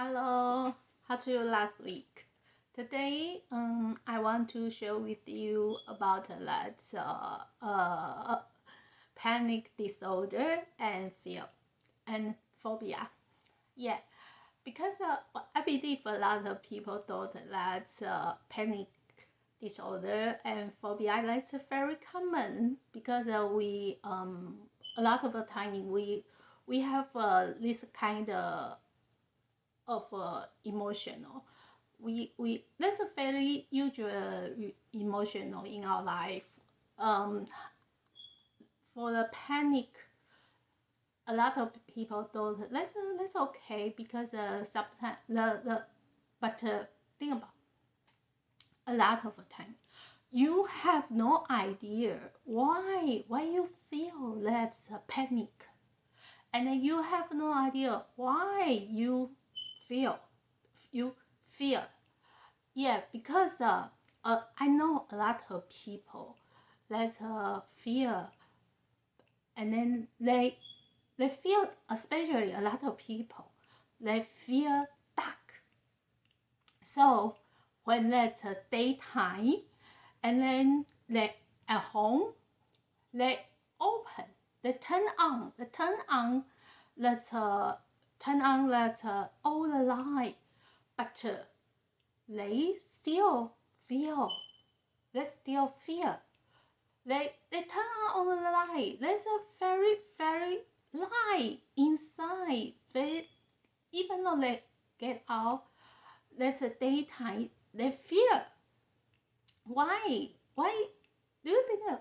Hello, how to you last week? Today, I want to share with you about panic disorder and fear and phobia. Yeah, because I believe a lot of people thought that panic disorder and phobia that's very common because we a lot of the time we have this kind of emotional. We that's a very usual emotional in our life. For the panic, a lot of people thought that's okay because sometimes but think about a lot of the time you have no idea why you feel that's a panic, and then you have no idea why feel you fear. Yeah, because I know a lot of people that fear, and then they feel, especially a lot of people, they fear dark. So when that's a daytime, and then they at home, they open, they turn on that's all the light, but they still feel, they still fear. They turn on all the light. There's a very light inside. They, even though they get out, that's a daytime, they fear. Why? Why do you think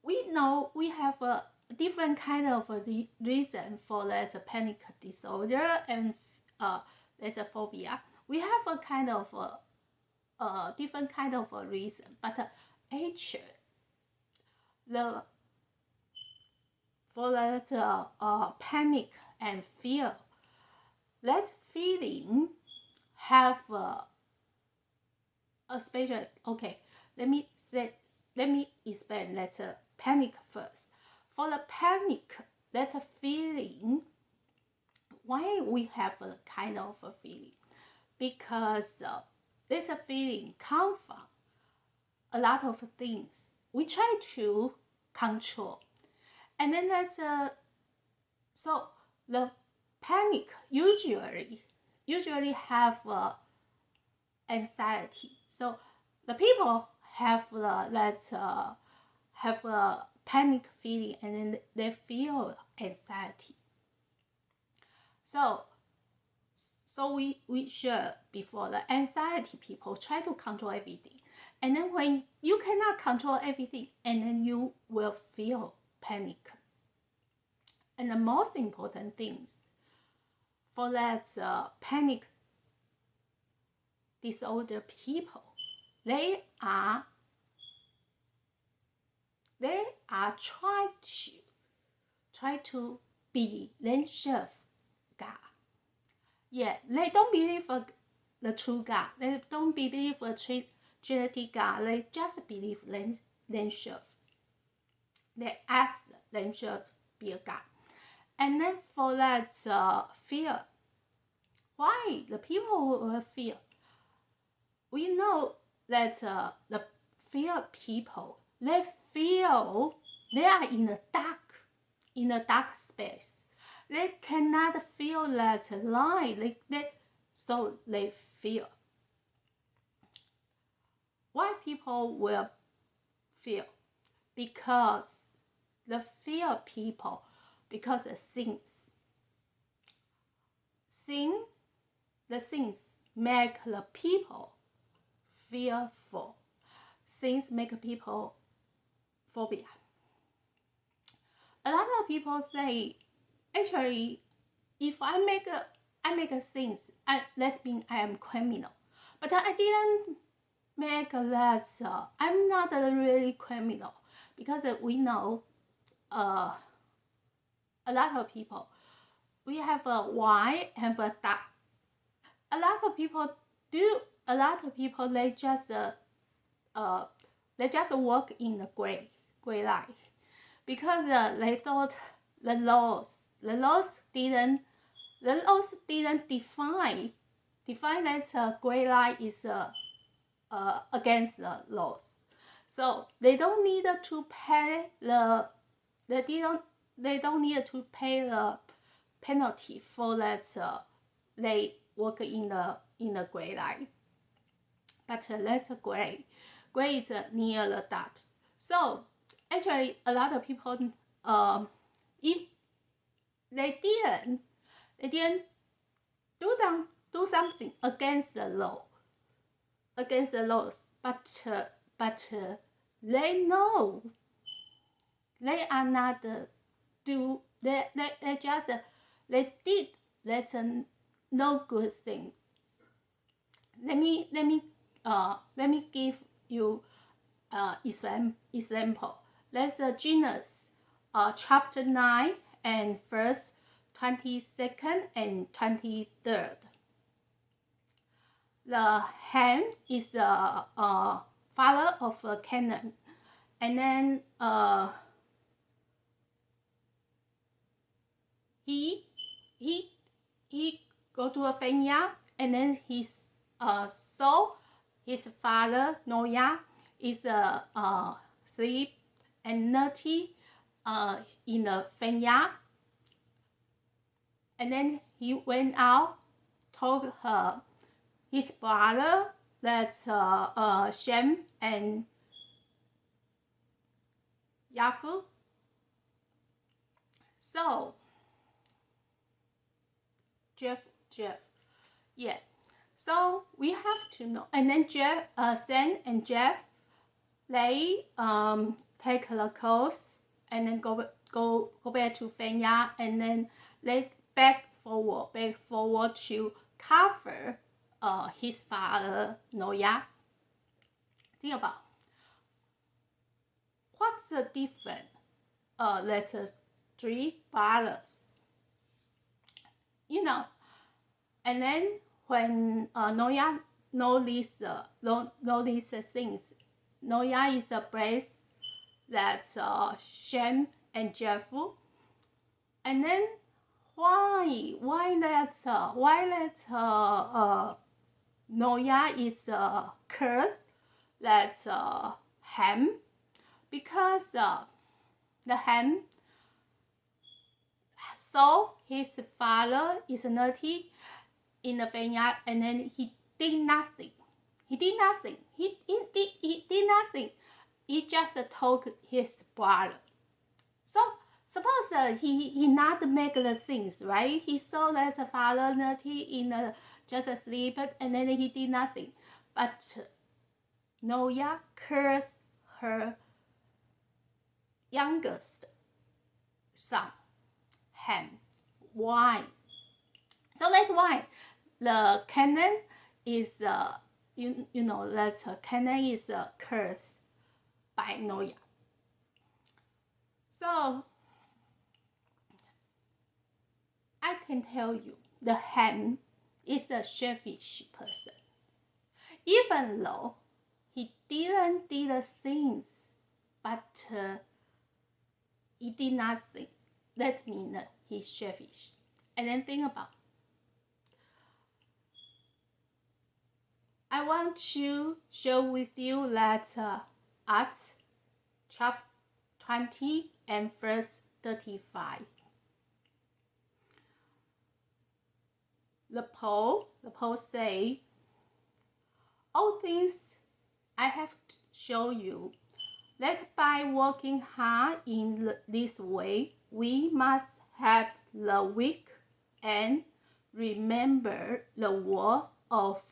we know we have a different kind of a reason for that panic disorder and that's a phobia. We have a kind of a different kind of a reason, but actually for that panic and fear, that feeling have a special. Okay, let me explain that panic first. For the panic, that's a feeling. Why we have a kind of a feeling? Because this feeling come from a lot of things we try to control, and then that's so the panic usually have anxiety. So the people have have a panic feeling, and then they feel anxiety. So we share before, the anxiety people try to control everything, and then when you cannot control everything, and then you will feel panic. And the most important things for that panic disorder people, they are try to be themselves God. Yeah, they don't believe the true God. They don't believe the Trinity God. They just believe themselves. They ask themselves be a God. And then for that fear, why the people will fear? We know that the fear people, they feel they are in a dark space. They cannot feel that light. So they fear. Why people will fear? Because the fear people, because of things. The things make the people fearful. Things make people phobia. A lot of people say, actually, if I make a things, that means I am criminal. But I didn't make that. I'm not really criminal, because we know a lot of people, we have a white and a dark. A lot of people they just work in the gray light, because they thought the laws didn't the laws didn't define that gray line is against the laws. So they don't need to pay the they don't need to pay the penalty for that they work in the gray line. But that's gray. Gray is near the dot. So actually, a lot of people, if they didn't do something against the laws, but they know they are not do they just they did that's no good thing. Let me give you example. That's Genesis chapter 9 and verse 22nd and 23rd. The Ham is the father of Canaan, and then he go to a vineyard, and then he saw his father Noah is sleep and nutty in the vineyard, and then he went out, told his brother, that's Shem and Japheth. So Jeff, yeah. So we have to know, and then Shem and Jeff, they take the clothes and then go back to vineyard, and then they back forward to cover his father Noah. Think about what's the difference. Let's three brothers. And then when Noah know these things, Noah is a place that's Shem and Japheth, and then why that Noah is cursed, that's Ham, because the Ham saw his father is nutty in the vineyard, and then he did nothing. He did nothing. He just told his brother. So suppose he not make the things right. He saw that the father nutty in just asleep, and then he did nothing. But Noah cursed her youngest son, Ham. Why? So that's why the Canaan is that Canaan is cursed by Noah. So I can tell you, the Ham is a selfish person. Even though he didn't do the things, but he did nothing. That means he's selfish. And then think about, I want to share with you that Acts chapter 20 and verse 35. The Paul say, all things I have to show you, that by working hard in this way, we must help the weak and remember the word of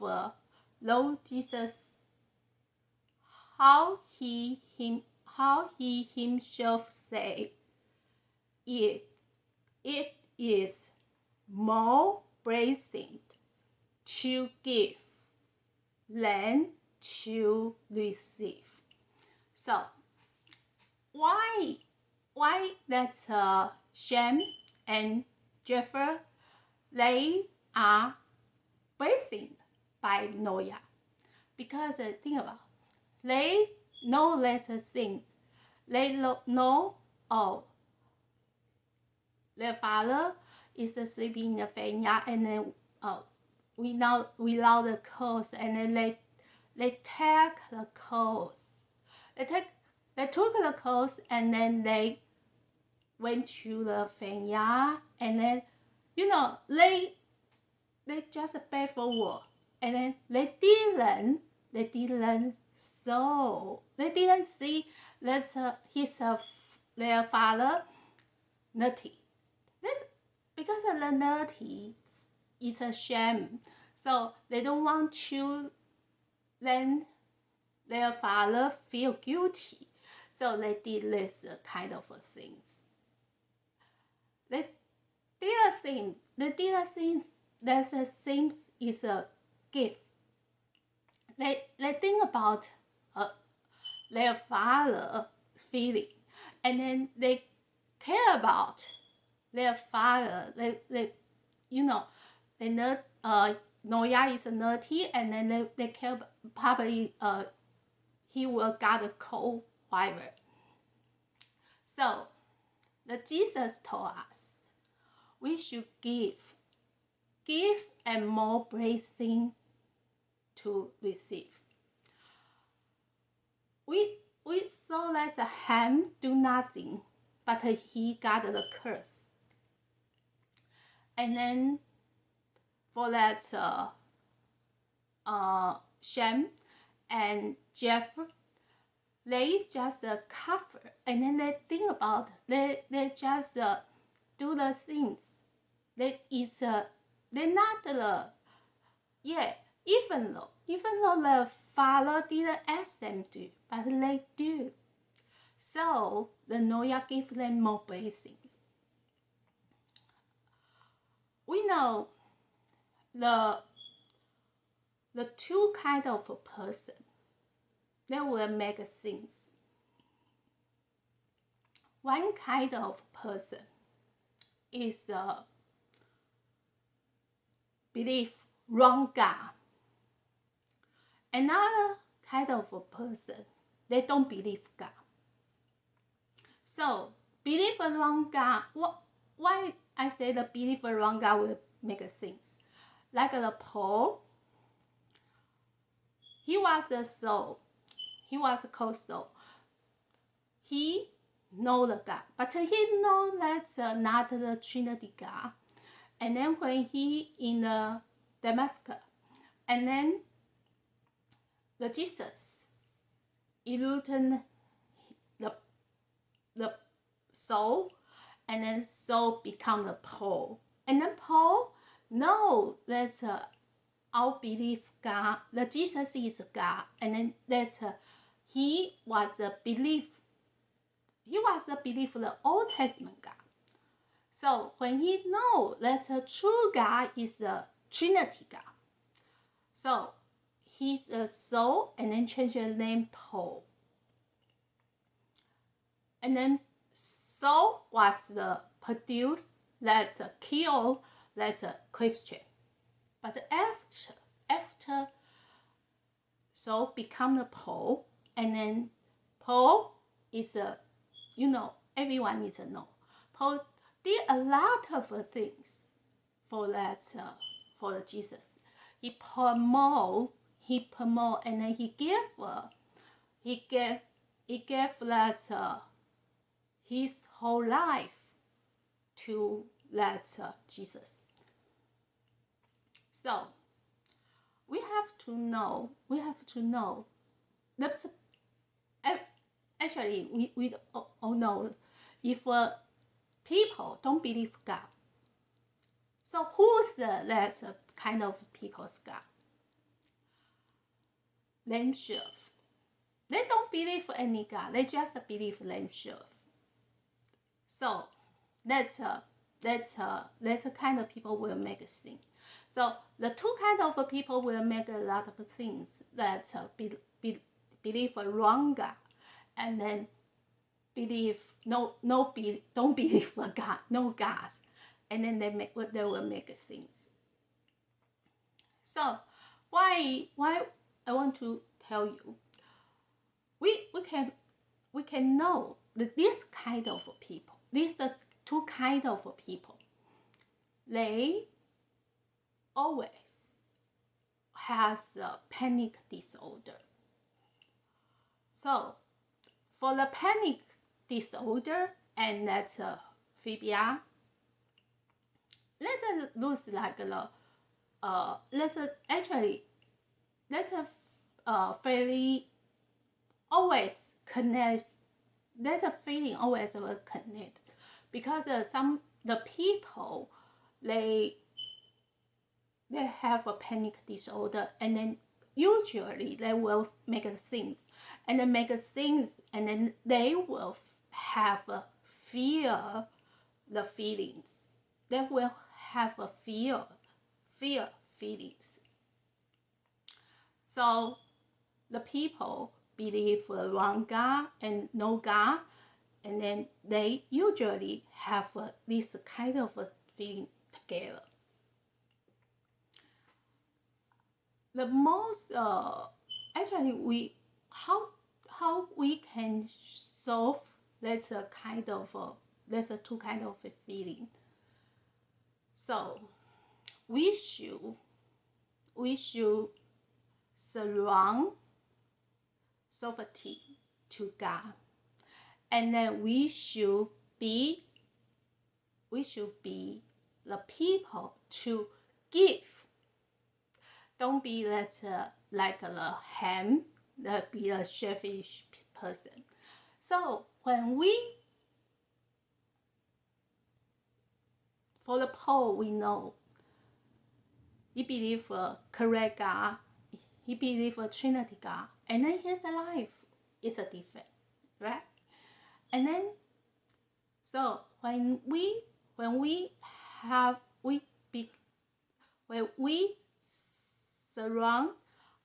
Lord Jesus, how he himself said, it is more blessed to give than to receive. So why that's Shem and Japheth, they are blessed by Noah? Because think about, they know less things. They know their father is sleeping in the vineyard, and then without the clothes, and then they take the clothes. They took the clothes, and then they went to the vineyard, and then they just beg for work, and then they didn't sow. They didn't see that their father naughty. That's because of the naughty is a shame. So they don't want to let their father feel guilty. So they did this kind of things. They did a thing. That the thing is a gift. They think about their father feeling, and then they care about their father. Noah is naughty, and then they care probably he will get a cold fiber. So the Jesus told us we should give and more blessing to receive. We saw that Ham do nothing, but he got the curse. And then for that Shem and Japheth, they just cover, and then they think about, they just do the things. They're not even though the father didn't ask them to, but they do. So the Noah gave them more blessing. We know the two kind of a person that will make things. One kind of person is believe wrong God. Another kind of a person, they don't believe God. So believe wrong God. Why I say the believe wrong God will make things? Like the Paul, he was a soul. He was a cold soul. He know the God, but he know that's not the Trinity God. And then when he in the Damascus, and then the Jesus illusioned the soul, and then soul become the Paul. And then Paul know that our belief God, the Jesus is God, and then that he was a belief of the Old Testament God. So when he know that the true God is the Trinity God, so he's a soul, and then change the name Paul. And then soul was the produce, that's a kill, that's a Christian. But after soul become the Paul, and then Paul is a, everyone needs to know. Paul did a lot of things for that, for the Jesus. He promote, and then he gave that his whole life to that Jesus. So we have to know. That's actually we all know if people don't believe God. So who's that kind of people's God? Themselves. They don't believe any God. They just believe themselves. So that's the kind of people will make a thing. So the two kind of people will make a lot of things that believe a wrong God, and then don't believe a God, no gods, and then they will make things. So why I want to tell you, we can know that this kind of people, these are two kind of people. they always has a panic disorder. So for the panic disorder, and that's a phobia, let's lose like the let's fairly always connect. There's a feeling always will connect, because some the people they have a panic disorder, and then usually they will make things, and then make things, and then they will have a fear the feelings. They will have a fear feelings. So the people believe one God and no God, and then they usually have this kind of a feeling together. The most actually we how we can solve that's a kind of that's a two kind of a feeling. So we should surround sovereignty to God, and then we should be the people to give. Don't be that like the ham, that be a selfish person. So when we, for the Paul, we know he believe correct God, he believe a Trinity God, and then his life is a different, right? And then so when we surround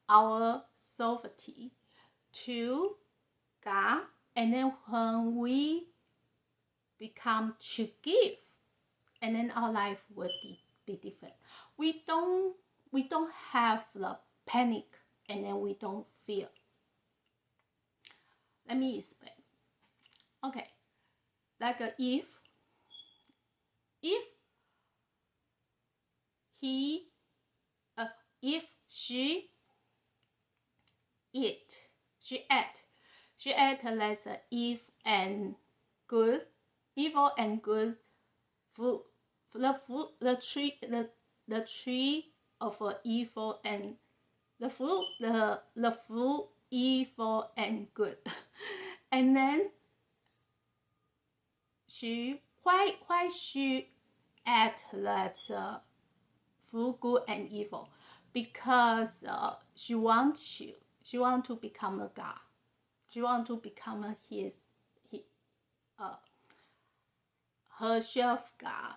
our sovereignty to God, and then when we become to give, and then our life will be different. We don't have the panic, and then we don't fear. Let me explain. Okay, like if he if she ate less evil and good fruit, the tree of evil and the fruit evil and good. And then why she ate that fruit good and evil? Because she want to become a God. She want to become herself God.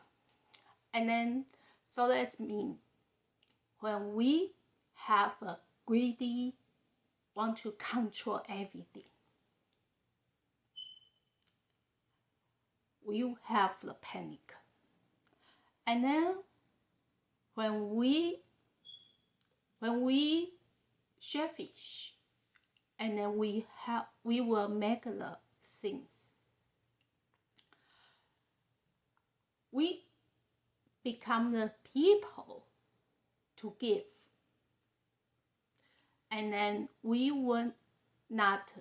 And then so that's mean when we have a greedy, want to control everything, we have the panic. And then when we selfish, and then we will make the things. We become the people to give, and then we will not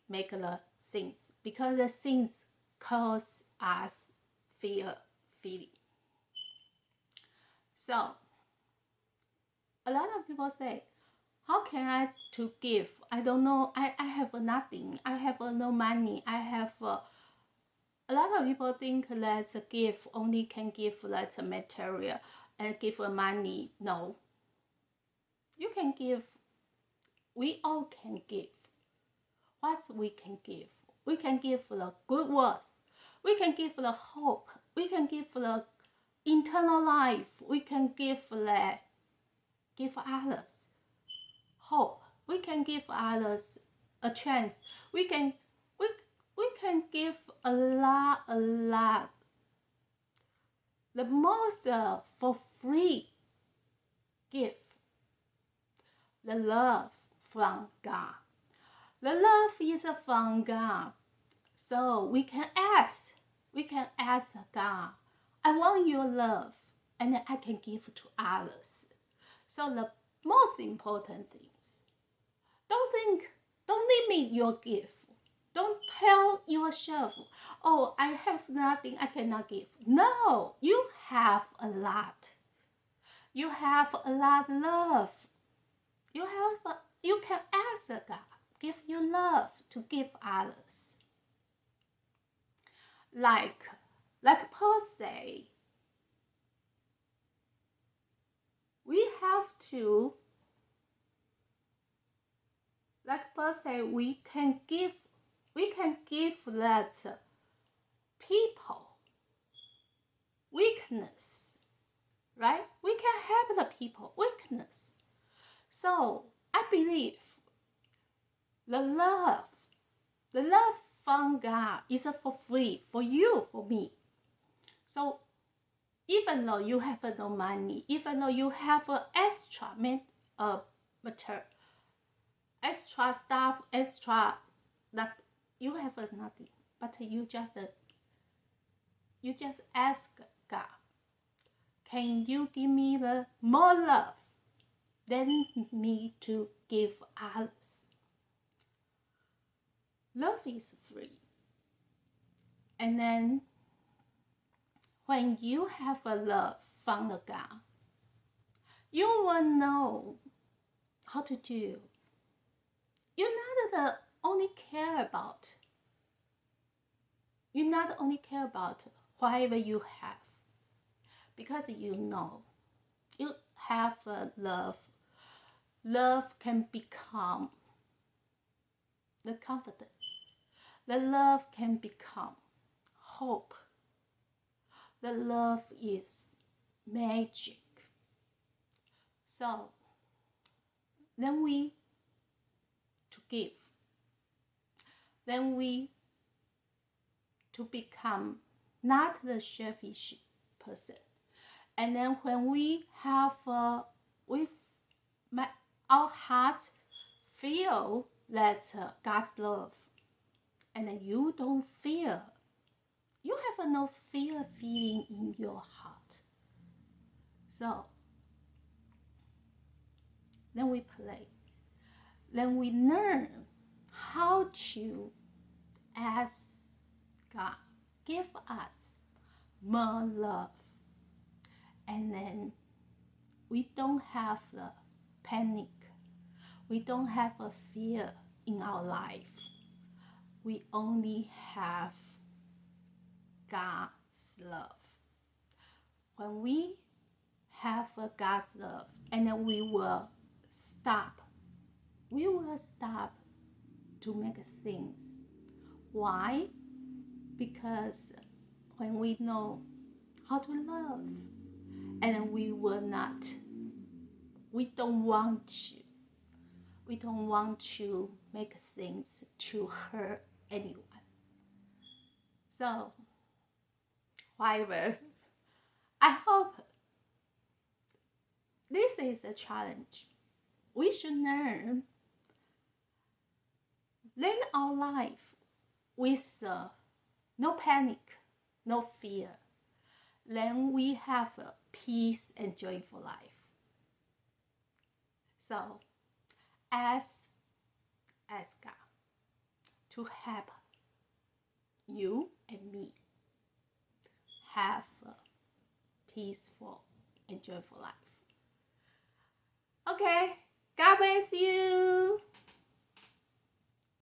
make the things, because the things cause us feeling. So a lot of people say, how can I to give? I don't know. I have nothing. I have no money. I have a lot of people think that give only can give that material and give money. No. You can give. We all can give. What we can give? We can give the good words. We can give the hope. We can give the eternal life. We can give others hope. We can give others a chance. We can give a lot. The most for free gift, the love from God. The love is from God. So we can ask God, I want your love. and then I can give to others. So the most important things, don't limit your gift. Don't tell yourself, oh, I have nothing, I cannot give. No, you have a lot. You have a lot of love. You can ask God, give you love to give others. Like Paul say, we have to, like Paul say, we can give that people weakness, right? We can help the people weakness. So I believe the love from God is for free for you, for me. So even though you have no money, even though you have extra material, extra stuff, extra that you have nothing, but you just ask God, can you give me the more love than me to give others? Love is free. And then when you have a love from the God, you will know how to do. You not only care about whatever you have, because you know you have a love. Love can become the confidence. The love can become hope. The love is magic. So then we to give. Then we to become not the selfish person. And then when we have our hearts feel that God's love, and then you don't feel, you have no fear feeling in your heart. So then we play. Then we learn how to ask God, give us more love. And then we don't have the panic. We don't have a fear in our life. We only have God's love. When we have God's love, and then we will stop to make things. Why? Because when we know how to love, and then we don't want to make things to hurt anyone. So, however, I hope this is a challenge. We should learn our life with no panic, no fear. Then we have a peace and joyful life. So, ask God to help you and me have a peaceful and joyful life. Okay, God bless you.